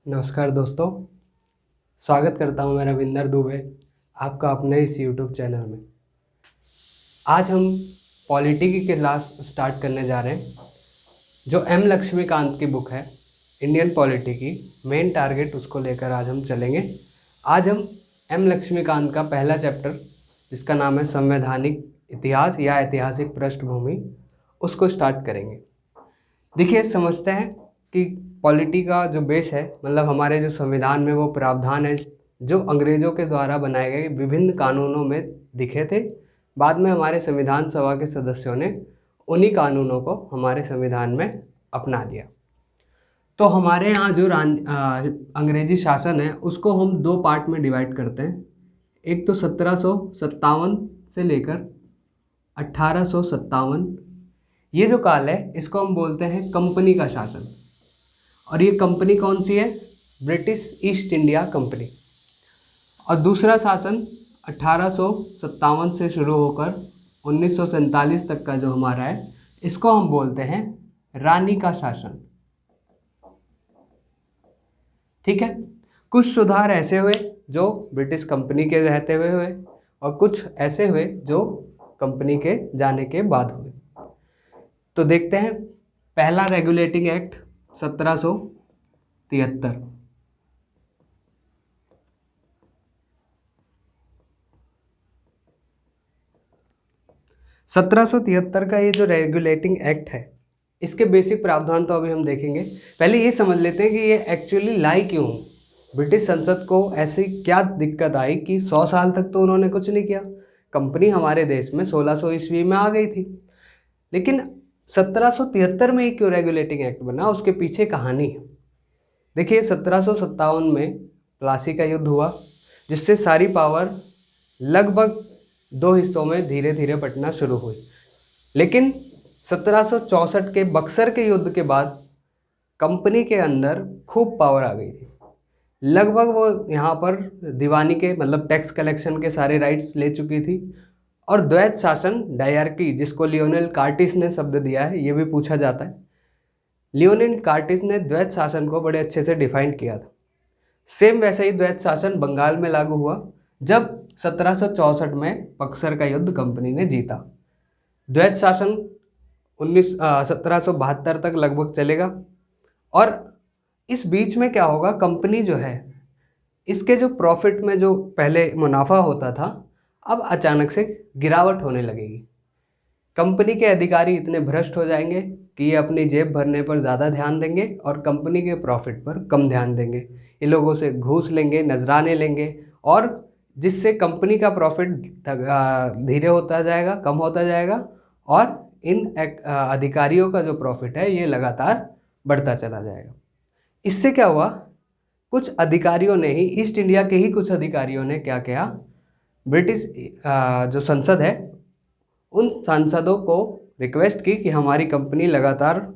नमस्कार दोस्तों, स्वागत करता हूं मैं रविंदर दुबे आपका अपने इस यूट्यूब चैनल में। आज हम पॉलिटी की क्लास स्टार्ट करने जा रहे हैं। जो एम लक्ष्मीकांत की बुक है इंडियन पॉलिटी की मेन टारगेट, उसको लेकर आज हम चलेंगे। आज हम एम लक्ष्मीकांत का पहला चैप्टर, जिसका नाम है संवैधानिक इतिहास या ऐतिहासिक पृष्ठभूमि, उसको स्टार्ट करेंगे। देखिए, समझते हैं कि पॉलिटी का जो बेस है, मतलब हमारे जो संविधान में वो प्रावधान है जो अंग्रेज़ों के द्वारा बनाए गए विभिन्न कानूनों में दिखे थे। बाद में हमारे संविधान सभा के सदस्यों ने उन्हीं कानूनों को हमारे संविधान में अपना लिया। तो हमारे यहाँ जो अंग्रेजी शासन है उसको हम दो पार्ट में डिवाइड करते हैं। एक तो 1757 से लेकर 1857, ये जो काल है इसको हम बोलते हैं कंपनी का शासन। और ये कंपनी कौन सी है? British east India company. और दूसरा शासन 1857 से शुरू होकर 1947 तक का जो हमारा है, इसको हम बोलते हैं रानी का शासन। ठीक है। कुछ सुधार ऐसे हुए जो ब्रिटिश कंपनी के रहते हुए हुए, और कुछ ऐसे हुए जो कंपनी के जाने के बाद हुए। तो देखते हैं पहला रेगुलेटिंग एक्ट 1773। सत्रह सौ तिहत्तर का ये जो रेगुलेटिंग एक्ट है, इसके बेसिक प्रावधान तो अभी हम देखेंगे। पहले ये समझ लेते हैं कि ये एक्चुअली लाई क्यों। ब्रिटिश संसद को ऐसी क्या दिक्कत आई कि 100 साल तक तो उन्होंने कुछ नहीं किया। कंपनी हमारे देश में 1600 ईस्वी में आ गई थी, लेकिन 1773 में ही क्यों रेगुलेटिंग एक्ट बना, उसके पीछे कहानी है। देखिए, 1757 में प्लासी का युद्ध हुआ, जिससे सारी पावर लगभग दो हिस्सों में धीरे धीरे बंटना शुरू हुई। लेकिन 1764 के बक्सर के युद्ध के बाद कंपनी के अंदर खूब पावर आ गई थी। लगभग वो यहाँ पर दीवानी के, मतलब टैक्स कलेक्शन के सारे राइट्स ले चुकी थी। और द्वैत शासन, डायरकी, जिसको लियोनेल कार्टिस ने शब्द दिया है, ये भी पूछा जाता है। लियोनेल कार्टिस ने द्वैत शासन को बड़े अच्छे से डिफाइन किया था। सेम वैसे ही द्वैत शासन बंगाल में लागू हुआ जब 1764 में बक्सर का युद्ध कंपनी ने जीता। द्वैत शासन 1772 तक लगभग चलेगा। और इस बीच में क्या होगा, कंपनी जो है, इसके जो प्रॉफिट में जो पहले मुनाफा होता था, अब अचानक से गिरावट होने लगेगी। कंपनी के अधिकारी इतने भ्रष्ट हो जाएंगे कि ये अपनी जेब भरने पर ज़्यादा ध्यान देंगे और कंपनी के प्रॉफिट पर कम ध्यान देंगे। ये लोगों से घूस लेंगे, नजराने लेंगे, और जिससे कंपनी का प्रॉफिट धीरे होता जाएगा, कम होता जाएगा, और इन अधिकारियों का जो प्रॉफिट है ये लगातार बढ़ता चला जाएगा। इससे क्या हुआ, कुछ अधिकारियों ने ही, ईस्ट इंडिया के ही कुछ अधिकारियों ने क्या किया, ब्रिटिश जो संसद है, उन सांसदों को रिक्वेस्ट की कि हमारी कंपनी लगातार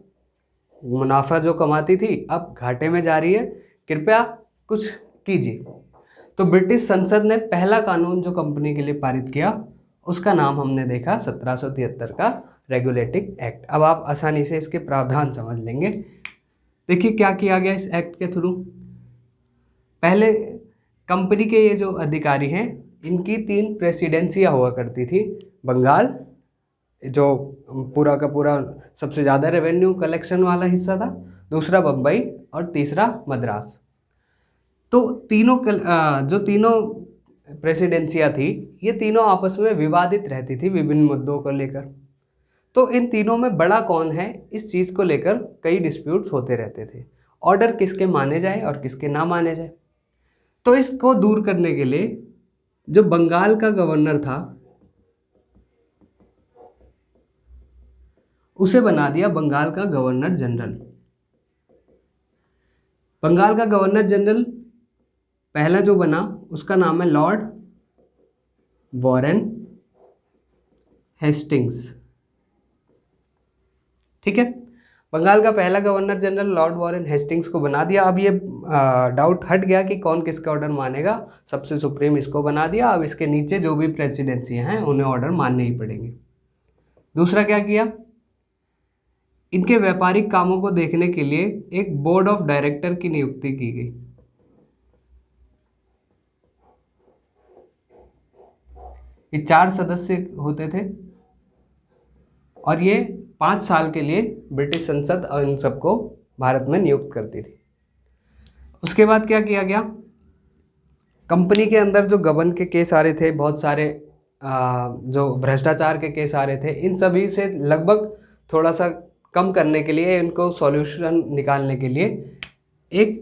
मुनाफा जो कमाती थी अब घाटे में जा रही है, कृपया कुछ कीजिए। तो ब्रिटिश संसद ने पहला कानून जो कंपनी के लिए पारित किया, उसका नाम हमने देखा 1773 का रेगुलेटिंग एक्ट। अब आप आसानी से इसके प्रावधान समझ लेंगे। देखिए क्या किया गया इस एक्ट के थ्रू। पहले कंपनी के ये जो अधिकारी हैं, इनकी 3 प्रेसिडेंसियाँ हुआ करती थी। बंगाल, जो पूरा का पूरा सबसे ज़्यादा रेवेन्यू कलेक्शन वाला हिस्सा था, दूसरा बम्बई, और तीसरा मद्रास। तो जो तीनों प्रेसिडेंसियाँ थी, ये तीनों आपस में विवादित रहती थी विभिन्न मुद्दों को लेकर। तो इन तीनों में बड़ा कौन है, इस चीज़ को लेकर कई डिस्प्यूट्स होते रहते थे। ऑर्डर किसके माने जाए और किसके ना माने जाए। तो इसको दूर करने के लिए जो बंगाल का गवर्नर था, उसे बना दिया बंगाल का गवर्नर जनरल। बंगाल का गवर्नर जनरल पहला जो बना, उसका नाम है लॉर्ड वॉरेन हेस्टिंग्स। ठीक है, बंगाल का पहला governor general Lord Warren Hastings को बना दिया। अब ये डाउट हट गया कि कौन किसका ऑर्डर मानेगा, सबसे सुप्रीम इसको बना दिया। अब इसके नीचे जो भी प्रेसिडेंसी हैं उन्हें ऑर्डर मानने ही पड़ेंगे। दूसरा क्या किया, इनके व्यापारिक कामों को देखने के लिए एक बोर्ड ऑफ डायरेक्टर की नियुक्ति की गई। ये 4 सदस्य होते थे और ये 5 साल के लिए ब्रिटिश संसद और इन सबको भारत में नियुक्त करती थी। उसके बाद क्या किया गया, कंपनी के अंदर जो गबन के केस आ रहे थे, बहुत सारे जो भ्रष्टाचार के केस आ रहे थे, इन सभी से लगभग थोड़ा सा कम करने के लिए, इनको सॉल्यूशन निकालने के लिए एक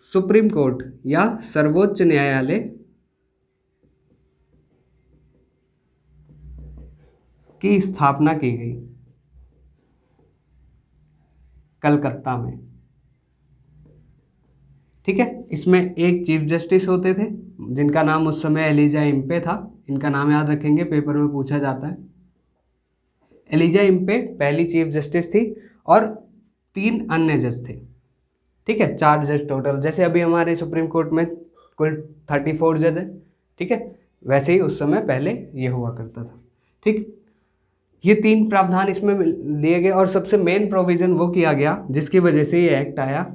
सुप्रीम कोर्ट या सर्वोच्च न्यायालय की स्थापना की गई कलकत्ता में। ठीक है, इसमें एक चीफ जस्टिस होते थे जिनका नाम उस समय एलिजा इम्पे था। इनका नाम याद रखेंगे, पेपर में पूछा जाता है। एलिजा इम्पे पहली चीफ जस्टिस थी और 3 अन्य जज थे। ठीक है, 4 जज टोटल, जैसे अभी हमारे सुप्रीम कोर्ट में कुल 34 जज है। ठीक है, वैसे ही उस समय पहले ये हुआ करता था। ठीक, ये 3 प्रावधान इसमें लिए गए और सबसे मेन प्रोविज़न वो किया गया जिसकी वजह से ये एक्ट आया।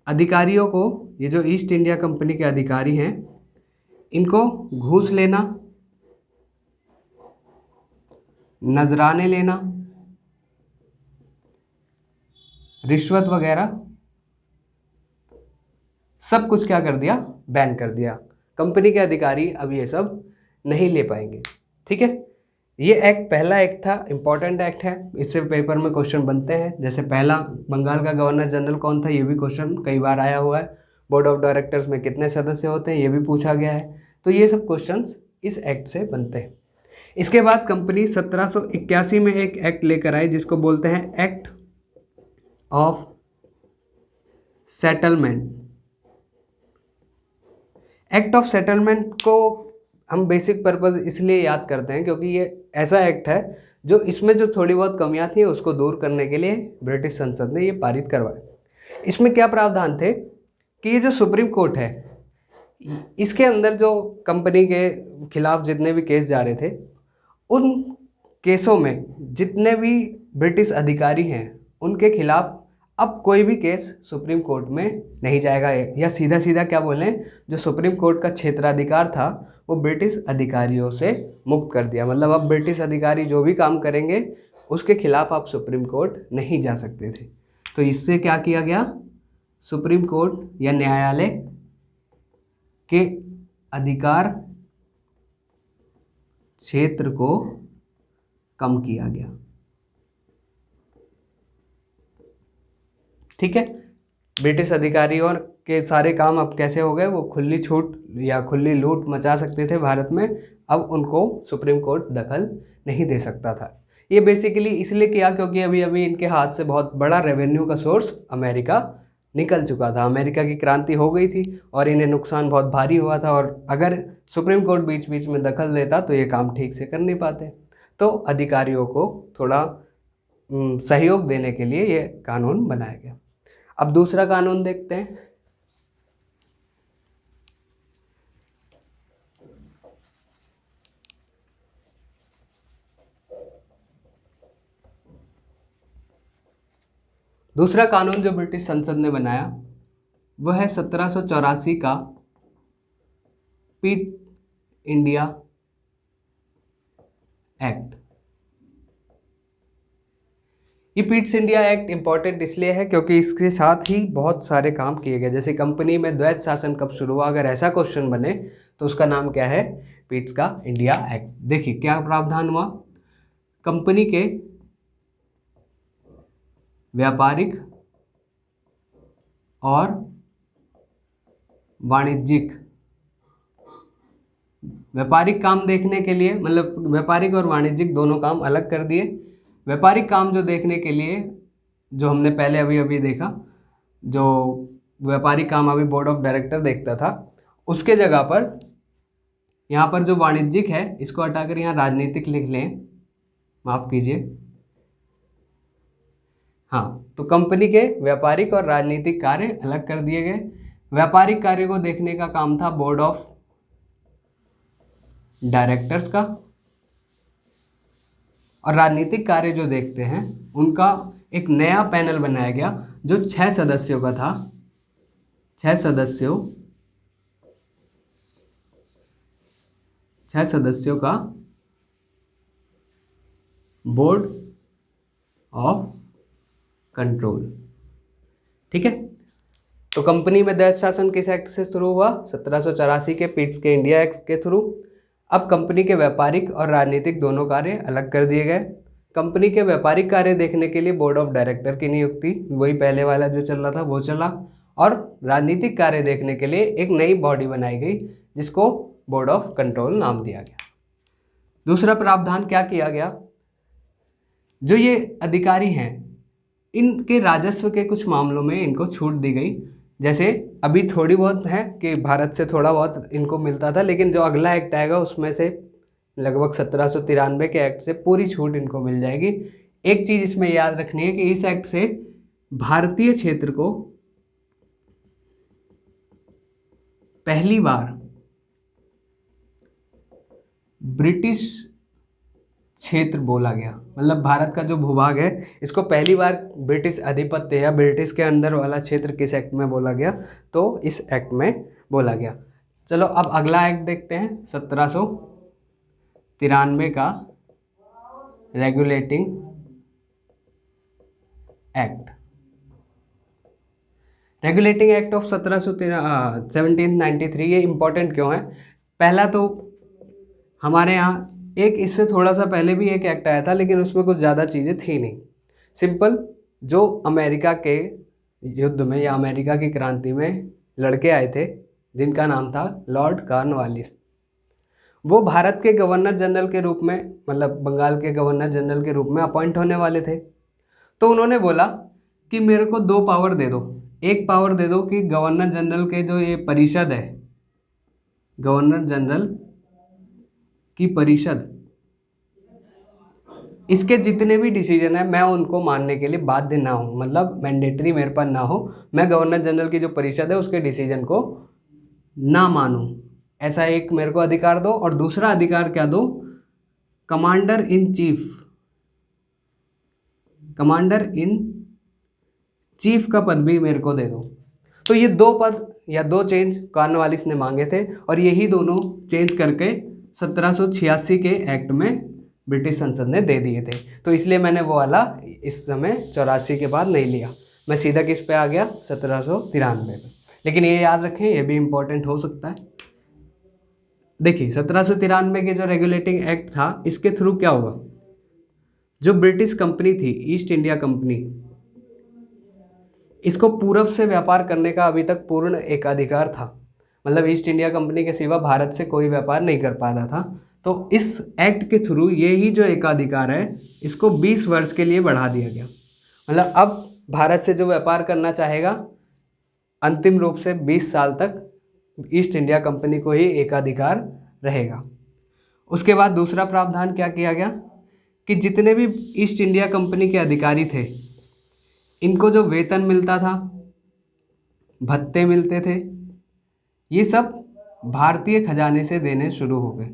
अधिकारियों को, ये जो ईस्ट इंडिया कंपनी के अधिकारी हैं, इनको घूस लेना, नजराने लेना, रिश्वत वगैरह सब कुछ क्या कर दिया, बैन कर दिया। कंपनी के अधिकारी अब ये सब नहीं ले पाएंगे। ठीक है, ये एक्ट पहला एक्ट था, इम्पॉर्टेंट एक्ट है, इससे पेपर में क्वेश्चन बनते हैं। जैसे पहला, बंगाल का गवर्नर जनरल कौन था, ये भी क्वेश्चन कई बार आया हुआ है। बोर्ड ऑफ डायरेक्टर्स में कितने सदस्य होते हैं, ये भी पूछा गया है। तो ये सब क्वेश्चंस इस एक्ट से बनते हैं। इसके बाद कंपनी 1781 में एक एक्ट लेकर आई जिसको बोलते हैं act of settlement. Act of settlement को हम बेसिक पर्पस इसलिए याद करते हैं क्योंकि ये ऐसा एक्ट है जो, इसमें जो थोड़ी बहुत कमियां थी उसको दूर करने के लिए ब्रिटिश संसद ने ये पारित करवाया। इसमें क्या प्रावधान थे कि ये जो सुप्रीम कोर्ट है, इसके अंदर जो कंपनी के खिलाफ जितने भी केस जा रहे थे, उन केसों में जितने भी ब्रिटिश अधिकारी हैं उनके खिलाफ अब कोई भी केस सुप्रीम कोर्ट में नहीं जाएगा। या सीधा सीधा क्या बोलें, जो सुप्रीम कोर्ट का क्षेत्राधिकार था वो ब्रिटिश अधिकारियों से मुक्त कर दिया। मतलब अब ब्रिटिश अधिकारी जो भी काम करेंगे उसके खिलाफ आप सुप्रीम कोर्ट नहीं जा सकते थे। तो इससे क्या किया गया, सुप्रीम कोर्ट या न्यायालय के अधिकार क्षेत्र को कम किया गया। ठीक है, ब्रिटिश अधिकारियों के सारे काम अब कैसे हो गए, वो खुली छूट या खुली लूट मचा सकते थे भारत में, अब उनको सुप्रीम कोर्ट दखल नहीं दे सकता था। ये बेसिकली इसलिए किया क्योंकि अभी अभी इनके हाथ से बहुत बड़ा रेवेन्यू का सोर्स अमेरिका निकल चुका था। अमेरिका की क्रांति हो गई थी और इन्हें नुकसान बहुत भारी हुआ था, और अगर सुप्रीम कोर्ट बीच बीच में दखल देता तो ये काम ठीक से कर नहीं पाते। तो अधिकारियों को थोड़ा सहयोग देने के लिए ये कानून बनाया गया। अब दूसरा कानून देखते हैं। दूसरा कानून जो ब्रिटिश संसद ने बनाया वह है 1784 का पीट इंडिया एक्ट। ये पीट्स इंडिया एक्ट इंपॉर्टेंट इसलिए है क्योंकि इसके साथ ही बहुत सारे काम किए गए। जैसे कंपनी में द्वैध शासन कब शुरू हुआ, अगर ऐसा क्वेश्चन बने तो उसका नाम क्या है, पीट्स का इंडिया एक्ट। देखिए क्या प्रावधान हुआ, कंपनी के व्यापारिक और वाणिज्यिक, व्यापारिक काम देखने के लिए, मतलब व्यापारिक और वाणिज्यिक दोनों काम अलग कर दिए। व्यापारिक काम जो देखने के लिए, जो हमने पहले अभी अभी देखा, जो व्यापारिक काम अभी बोर्ड ऑफ डायरेक्टर देखता था, उसके जगह पर यहाँ पर जो वाणिज्यिक है इसको हटाकर यहाँ राजनीतिक लिख लें, माफ़ कीजिए। हाँ, तो कंपनी के व्यापारिक और राजनीतिक कार्य अलग कर दिए गए। व्यापारिक कार्य को देखने का काम था बोर्ड ऑफ डायरेक्टर्स का, और राजनीतिक कार्य जो देखते हैं उनका एक नया पैनल बनाया गया जो 6 सदस्यों का था, 6 सदस्यों का बोर्ड ऑफ कंट्रोल। ठीक है। तो कंपनी में दैत शासन किस एक्ट से शुरू हुआ? 1784 के पिट्स के इंडिया एक्ट के थ्रू। अब कंपनी के व्यापारिक और राजनीतिक दोनों कार्य अलग कर दिए गए। कंपनी के व्यापारिक कार्य देखने के लिए बोर्ड ऑफ डायरेक्टर की नियुक्ति, वही पहले वाला जो चल रहा था वो चला, और राजनीतिक कार्य देखने के लिए एक नई बॉडी बनाई गई जिसको बोर्ड ऑफ कंट्रोल नाम दिया गया। दूसरा प्रावधान क्या किया गया? जो ये अधिकारी हैं इनके राजस्व के कुछ मामलों में इनको छूट दी गई। जैसे अभी थोड़ी बहुत है कि भारत से थोड़ा बहुत इनको मिलता था, लेकिन जो अगला एक्ट आएगा उसमें से लगभग 1793 के एक्ट से पूरी छूट इनको मिल जाएगी। एक चीज़ इसमें याद रखनी है कि इस एक्ट से भारतीय क्षेत्र को पहली बार ब्रिटिश क्षेत्र बोला गया। मतलब भारत का जो भूभाग है इसको पहली बार ब्रिटिश अधिपत्य या ब्रिटिश के अंदर वाला क्षेत्र किस एक्ट में बोला गया? तो इस एक्ट में बोला गया। चलो अब अगला एक्ट देखते हैं, 1793 का regulating act. Regulating act of 1793 ये इंपॉर्टेंट क्यों है? पहला तो हमारे यहाँ एक इससे थोड़ा सा पहले भी एक एक्ट आया था, लेकिन उसमें कुछ ज़्यादा चीज़ें थी नहीं। सिंपल, जो अमेरिका के युद्ध में या अमेरिका की क्रांति में लड़के आए थे जिनका नाम था लॉर्ड कॉर्नवालिस, वो भारत के गवर्नर जनरल के रूप में, मतलब बंगाल के गवर्नर जनरल के रूप में अपॉइंट होने वाले थे। तो उन्होंने बोला कि मेरे को 2 पावर दे दो। एक पावर दे दो कि गवर्नर जनरल के जो ये परिषद है, गवर्नर जनरल की परिषद, इसके जितने भी डिसीजन है मैं उनको मानने के लिए बाध्य ना हूँ, मतलब मैंडेटरी मेरे पास ना हो, मैं गवर्नर जनरल की जो परिषद है उसके डिसीजन को ना मानूं, ऐसा एक मेरे को अधिकार दो। और दूसरा अधिकार क्या दो? कमांडर इन चीफ का पद भी मेरे को दे दो। तो ये 2 पद या 2 चेंज कॉर्नवालिस ने मांगे थे, और यही दोनों चेंज करके 1786 के एक्ट में ब्रिटिश संसद ने दे दिए थे। तो इसलिए मैंने वो वाला इस समय 84 के बाद नहीं लिया, मैं सीधा किस पे आ गया? 1793 पे। लेकिन ये याद रखें, ये भी इम्पोर्टेंट हो सकता है। देखिए 1793 के जो रेगुलेटिंग एक्ट था, इसके थ्रू क्या हुआ? जो ब्रिटिश कंपनी थी ईस्ट इंडिया कंपनी, इसको पूरब से व्यापार करने का अभी तक पूर्ण एकाधिकार था। मतलब ईस्ट इंडिया कंपनी के सिवा भारत से कोई व्यापार नहीं कर पाता था। तो इस एक्ट के थ्रू यही जो एकाधिकार है इसको 20 वर्ष के लिए बढ़ा दिया गया। मतलब अब भारत से जो व्यापार करना चाहेगा अंतिम रूप से 20 साल तक ईस्ट इंडिया कंपनी को ही एकाधिकार रहेगा। उसके बाद दूसरा प्रावधान क्या किया गया कि जितने भी ईस्ट इंडिया कंपनी के अधिकारी थे इनको जो वेतन मिलता था, भत्ते मिलते थे, ये सब भारतीय खजाने से देने शुरू हो गए।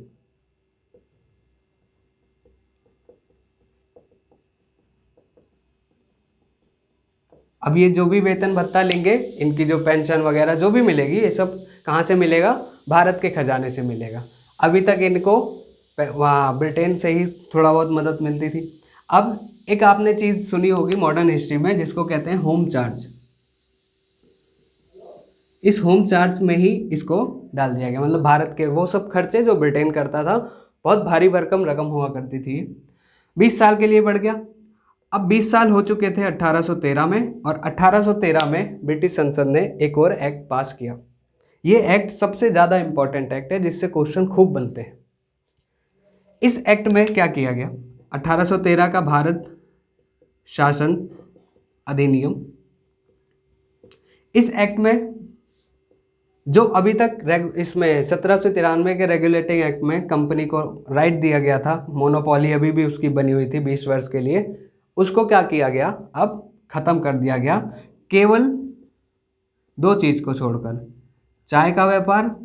अब ये जो भी वेतन भत्ता लेंगे, इनकी जो पेंशन वगैरह जो भी मिलेगी, ये सब कहाँ से मिलेगा? भारत के खजाने से मिलेगा। अभी तक इनको वहाँ ब्रिटेन से ही थोड़ा बहुत मदद मिलती थी। अब एक आपने चीज़ सुनी होगी मॉडर्न हिस्ट्री में जिसको कहते हैं होम चार्ज। इस होम चार्ज में ही इसको डाल दिया गया। मतलब भारत के वो सब खर्चे जो ब्रिटेन करता था, बहुत भारी भरकम रकम हुआ करती थी, 20 साल के लिए बढ़ गया। अब 20 साल हो चुके थे 1813 में, और 1813 में ब्रिटिश संसद ने एक और एक्ट पास किया। ये एक्ट सबसे ज़्यादा इम्पॉर्टेंट एक्ट है जिससे क्वेश्चन खूब बनते हैं। इस एक्ट में क्या किया गया? 1813 का भारत शासन अधिनियम। इस एक्ट में जो अभी तक इसमें 1793 के रेगुलेटिंग एक्ट में कंपनी को राइट दिया गया था, मोनोपोली अभी भी उसकी बनी हुई थी 20 वर्ष के लिए, उसको क्या किया गया? अब खत्म कर दिया गया, केवल 2 चीज़ को छोड़कर, चाय का व्यापार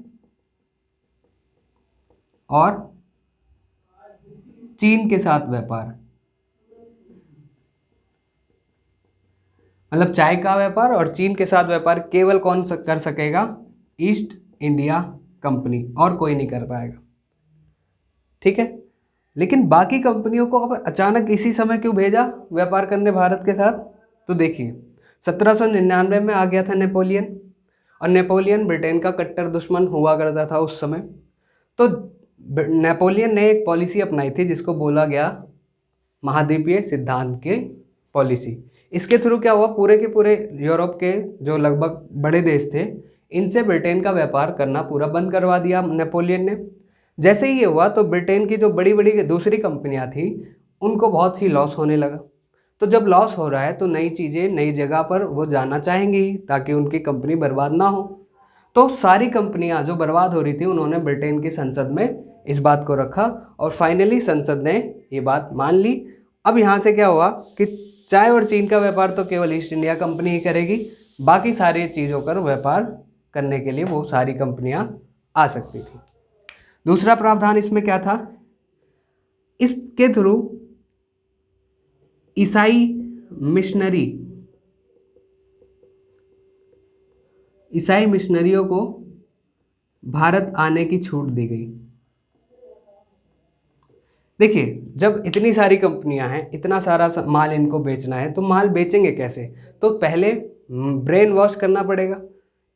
और चीन के साथ व्यापार। मतलब चाय का व्यापार और चीन के साथ व्यापार केवल कौन कर सकेगा? ईस्ट इंडिया कंपनी, और कोई नहीं कर पाएगा। ठीक है, लेकिन बाकी कंपनियों को अब अचानक इसी समय क्यों भेजा व्यापार करने भारत के साथ? तो देखिए 1799 में आ गया था नेपोलियन, और नेपोलियन ब्रिटेन का कट्टर दुश्मन हुआ करता था उस समय। तो नेपोलियन ने एक पॉलिसी अपनाई थी जिसको बोला गया महाद्वीपीय सिद्धांत की पॉलिसी। इसके थ्रू क्या हुआ, पूरे के पूरे यूरोप के जो लगभग बड़े देश थे इनसे ब्रिटेन का व्यापार करना पूरा बंद करवा दिया नेपोलियन ने। जैसे ही ये हुआ तो ब्रिटेन की जो बड़ी बड़ी दूसरी कंपनियां थी उनको बहुत ही लॉस होने लगा। तो जब लॉस हो रहा है तो नई चीज़ें नई जगह पर वो जाना चाहेंगी ताकि उनकी कंपनी बर्बाद ना हो। तो सारी कंपनियां जो बर्बाद हो रही थी उन्होंने ब्रिटेन की संसद में इस बात को रखा और फाइनली संसद ने ये बात मान ली। अब यहाँ से क्या हुआ कि चाय और चीन का व्यापार तो केवल ईस्ट इंडिया कंपनी ही करेगी, बाकी सारी चीज़ों का व्यापार करने के लिए वो सारी कंपनियां आ सकती थी। दूसरा प्रावधान इसमें क्या था, इसके थ्रू ईसाई मिशनरियों को भारत आने की छूट दी गई। देखिए जब इतनी सारी कंपनियां हैं, इतना सारा माल इनको बेचना है, तो माल बेचेंगे कैसे? तो पहले ब्रेन वॉश करना पड़ेगा,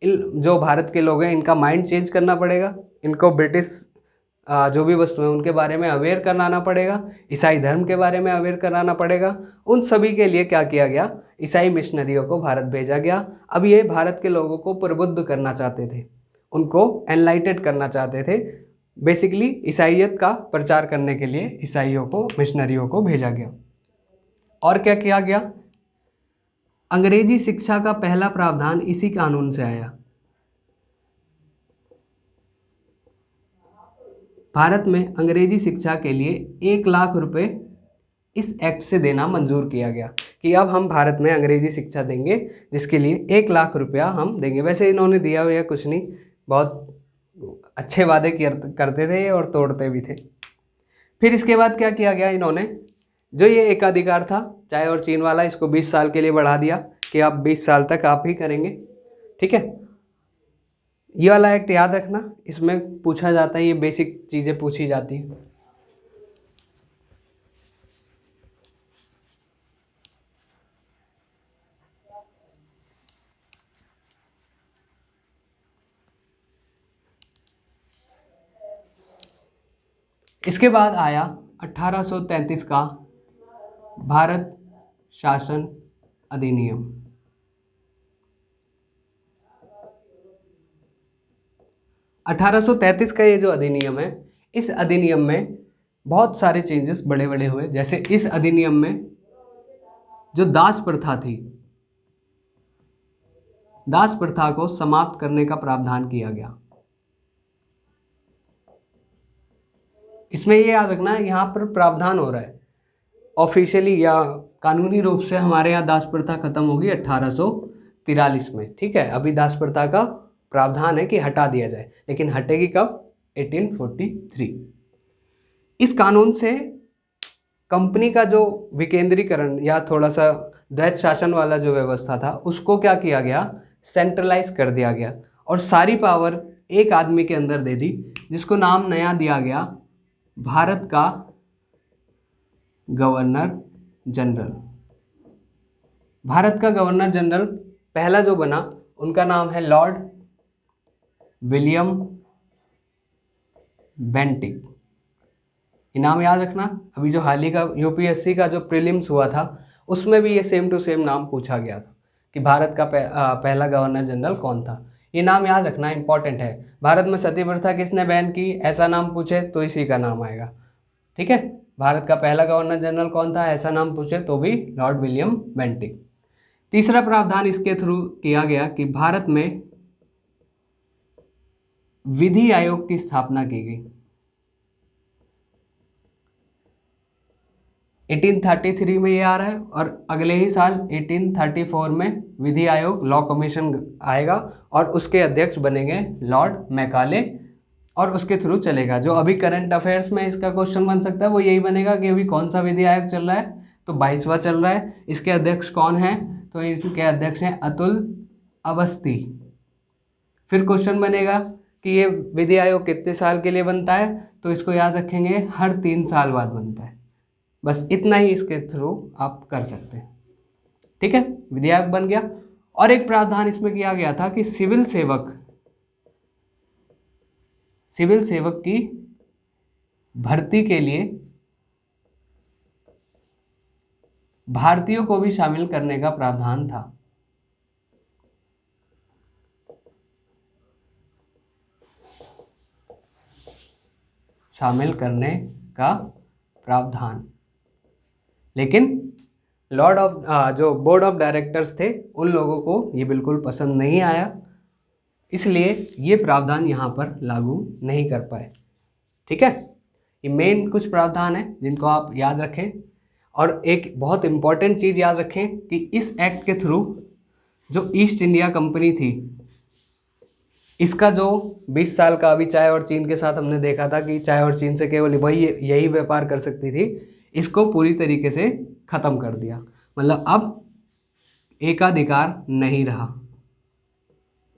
जो भारत के लोग हैं इनका माइंड चेंज करना पड़ेगा, इनको ब्रिटिश जो भी वस्तु है उनके बारे में अवेयर कराना पड़ेगा, ईसाई धर्म के बारे में अवेयर कराना पड़ेगा। उन सभी के लिए क्या किया गया, ईसाई मिशनरियों को भारत भेजा गया। अब ये भारत के लोगों को प्रबुद्ध करना चाहते थे, उनको एनलाइटेड करना चाहते थे। बेसिकली ईसाइयत का प्रचार करने के लिए ईसाइयों को, मिशनरियों को भेजा गया। और क्या किया गया, अंग्रेजी शिक्षा का पहला प्रावधान इसी कानून से आया। भारत में अंग्रेजी शिक्षा के लिए 1 लाख रुपए इस एक्ट से देना मंजूर किया गया कि अब हम भारत में अंग्रेजी शिक्षा देंगे, जिसके लिए 1 लाख रुपया हम देंगे। वैसे इन्होंने दिया हुआ कुछ नहीं, बहुत अच्छे वादे करते थे और तोड़ते भी थे। फिर इसके बाद क्या किया गया, इन्होंने जो ये एकाधिकार था चाय और चीन वाला, इसको 20 साल के लिए बढ़ा दिया कि आप 20 साल तक आप ही करेंगे। ठीक है, ये वाला एक्ट याद रखना, इसमें पूछा जाता है, ये बेसिक चीज़ें पूछी जाती हैं। इसके बाद आया 1833 का भारत शासन अधिनियम। $1833 का ये जो अधिनियम है, इस अधिनियम में बहुत सारे चेंजेस बड़े बड़े हुए। जैसे इस अधिनियम में जो दास प्रथा थी, दास प्रथा को समाप्त करने का प्रावधान किया गया। इसमें ये याद रखना है, यहाँ पर प्रावधान हो रहा है, ऑफिशियली या कानूनी रूप से हमारे यहाँ दास प्रथा खत्म होगी 1843 में। ठीक है, अभी दास प्रथा का प्रावधान है कि हटा दिया जाए, लेकिन हटेगी कब, 1843। इस कानून से कंपनी का जो विकेंद्रीकरण या थोड़ा सा द्वैत शासन वाला जो व्यवस्था था उसको क्या किया गया, सेंट्रलाइज कर दिया गया और सारी पावर एक आदमी के अंदर दे दी, जिसको नाम नया दिया गया भारत का गवर्नर जनरल। भारत का गवर्नर जनरल पहला जो बना उनका नाम है लॉर्ड विलियम बेंटिक। ये नाम याद रखना, अभी जो हाल ही का यूपीएससी का जो प्रीलिम्स हुआ था उसमें भी ये सेम टू सेम नाम पूछा गया था कि भारत का पहला गवर्नर जनरल कौन था। ये नाम याद रखना, इंपॉर्टेंट है। भारत में सती प्रथा किसने बैन की, ऐसा नाम पूछे तो इसी का नाम आएगा। ठीक है, भारत का पहला गवर्नर जनरल कौन था, ऐसा नाम पूछे तो भी लॉर्ड विलियम बेंटिक। तीसरा प्रावधान इसके थ्रू किया गया कि भारत में विधि आयोग की स्थापना की गई। 1833 में ये आ रहा है और अगले ही साल 1834 में विधि आयोग, लॉ कमीशन आएगा और उसके अध्यक्ष बनेंगे लॉर्ड मैकाले और उसके थ्रू चलेगा। जो अभी करंट अफेयर्स में इसका क्वेश्चन बन सकता है वो यही बनेगा कि अभी कौन सा विधि आयोग चल रहा है, तो 22वां चल रहा है। इसके अध्यक्ष कौन है, तो इनके अध्यक्ष हैं अतुल अवस्थी। फिर क्वेश्चन बनेगा कि ये विधि आयोग कितने साल के लिए बनता है, तो इसको याद रखेंगे हर 3 साल बाद बनता है। बस इतना ही इसके थ्रू आप कर सकते हैं। ठीक है, विधि आयोग बन गया। और एक प्रावधान इसमें किया गया था कि सिविल सेवक की भर्ती के लिए भारतीयों को भी शामिल करने का प्रावधान था। शामिल करने का प्रावधान, लेकिन जो बोर्ड ऑफ डायरेक्टर्स थे उन लोगों को ये बिल्कुल पसंद नहीं आया, इसलिए ये प्रावधान यहाँ पर लागू नहीं कर पाए। ठीक है, ये मेन कुछ प्रावधान है जिनको आप याद रखें। और एक बहुत इम्पॉर्टेंट चीज़ याद रखें कि इस एक्ट के थ्रू जो ईस्ट इंडिया कंपनी थी, इसका जो 20 साल का अभी चाय और चीन के साथ हमने देखा था कि चाय और चीन से केवल वही यही व्यापार कर सकती थी, इसको पूरी तरीके से ख़त्म कर दिया। मतलब अब एकाधिकार नहीं रहा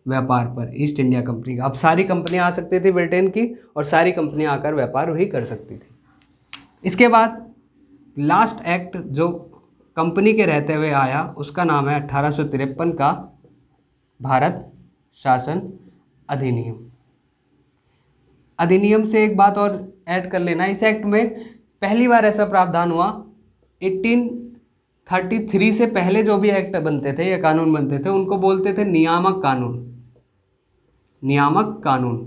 व्यापार पर ईस्ट इंडिया कंपनी का। अब सारी कंपनियां आ सकती थी ब्रिटेन की, और सारी कंपनियां आकर व्यापार वही कर सकती थी। इसके बाद लास्ट एक्ट जो कंपनी के रहते हुए आया उसका नाम है 1853 का भारत शासन अधिनियम। अधिनियम से एक बात और ऐड कर लेना, इस एक्ट में पहली बार ऐसा प्रावधान हुआ 1833 से पहले जो भी एक्ट बनते थे या कानून बनते थे उनको बोलते थे नियामक कानून।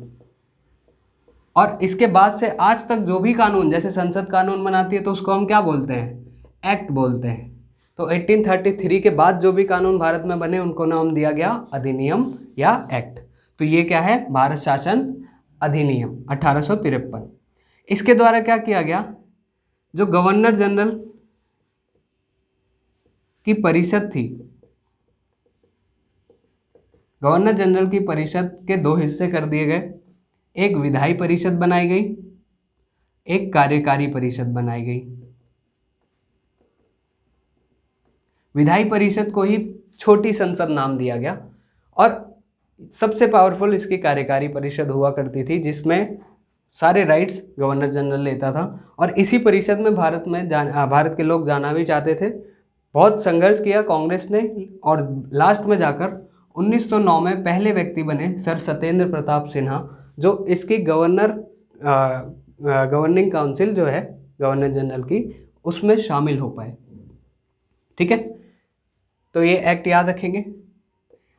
और इसके बाद से आज तक जो भी कानून, जैसे संसद कानून बनाती है तो उसको हम क्या बोलते हैं, एक्ट बोलते हैं। तो 1833 के बाद जो भी कानून भारत में बने उनको नाम दिया गया अधिनियम या एक्ट। तो ये क्या है, भारत शासन अधिनियम 1853। इसके द्वारा क्या किया गया, जो गवर्नर जनरल की परिषद थी, गवर्नर जनरल की परिषद के 2 हिस्से कर दिए गए। एक विधायी परिषद बनाई गई, एक कार्यकारी परिषद बनाई गई। विधायी परिषद को ही छोटी संसद नाम दिया गया, और सबसे पावरफुल इसकी कार्यकारी परिषद हुआ करती थी, जिसमें सारे राइट्स गवर्नर जनरल लेता था। और इसी परिषद में भारत के लोग जाना भी चाहते थे। बहुत संघर्ष किया कांग्रेस ने, और लास्ट में जाकर 1909 में पहले व्यक्ति बने सर सत्येंद्र प्रताप सिन्हा, जो इसकी गवर्निंग काउंसिल जो है गवर्नर जनरल की, उसमें शामिल हो पाए। ठीक है, तो ये एक्ट याद रखेंगे।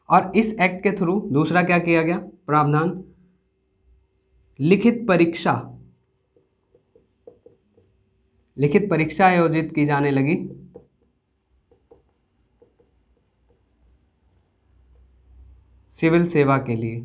और इस एक्ट के थ्रू दूसरा क्या किया गया प्रावधान, लिखित परीक्षा आयोजित की जाने लगी सिविल सेवा के लिए।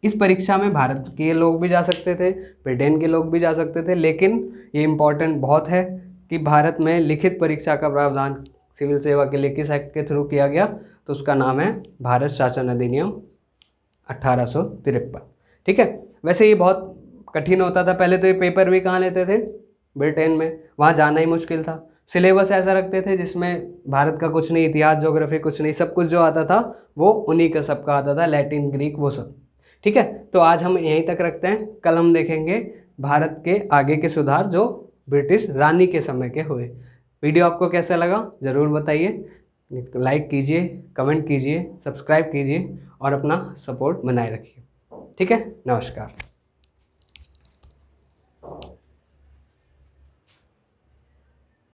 इस परीक्षा में भारत के लोग भी जा सकते थे, ब्रिटेन के लोग भी जा सकते थे, लेकिन ये इम्पॉर्टेंट बहुत है कि भारत में लिखित परीक्षा का प्रावधान सिविल सेवा के लिए किस एक्ट के थ्रू किया गया, तो उसका नाम है भारत शासन अधिनियम 1853। ठीक है, वैसे ये बहुत कठिन होता था पहले, तो ये पेपर भी कहाँ लेते थे, ब्रिटेन में, वहाँ जाना ही मुश्किल था। सिलेबस ऐसा रखते थे जिसमें भारत का कुछ नहीं, इतिहास ज्योग्राफी कुछ नहीं, सब कुछ जो आता था वो उन्हीं का सबका आता था, लैटिन ग्रीक वो सब। ठीक है, तो आज हम यहीं तक रखते हैं। कल हम देखेंगे भारत के आगे के सुधार जो ब्रिटिश रानी के समय के हुए। वीडियो आपको कैसा लगा ज़रूर बताइए, लाइक कीजिए, कमेंट कीजिए, सब्सक्राइब कीजिए और अपना सपोर्ट बनाए रखिए। ठीक है, नमस्कार।